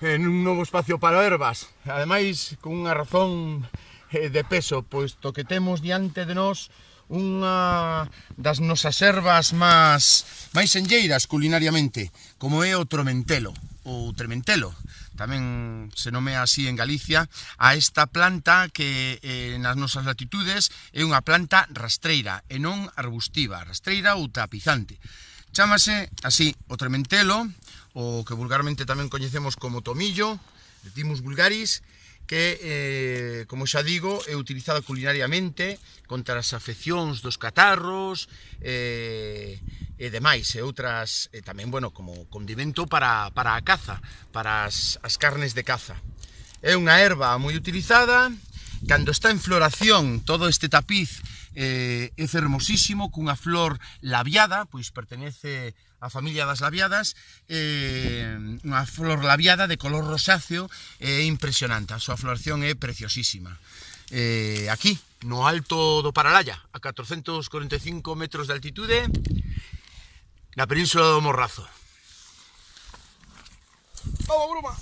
nun novo espacio para ervas, ademais con unha razón de peso, posto que temos diante de nós unha das nosas ervas máis senlleiras culinariamente, como é o tromentelo, ou trementelo, tamén se nomea así en Galicia, a esta planta que nas nosas latitudes é unha planta rastreira e non arbustiva, rastreira ou tapizante. Chámase así o trementelo, o que vulgarmente tamén coñecemos como tomillo, de Thymus vulgaris, que, como xa digo, é utilizada culinariamente contra as afeccións dos catarros e demais, e outras, tamén, bueno, como condimento para a caza, para as carnes de caza. É unha erva moi utilizada, cando está en floración todo este tapiz é fermosísimo, cunha flor labiada, pois pertenece á familia das labiadas, unha flor labiada de color rosáceo, é impresionante, a súa floración é preciosísima. Aquí, no alto do Paralaya, a 445 metros de altitude, na península do Morrazo. Vamos, Bruma!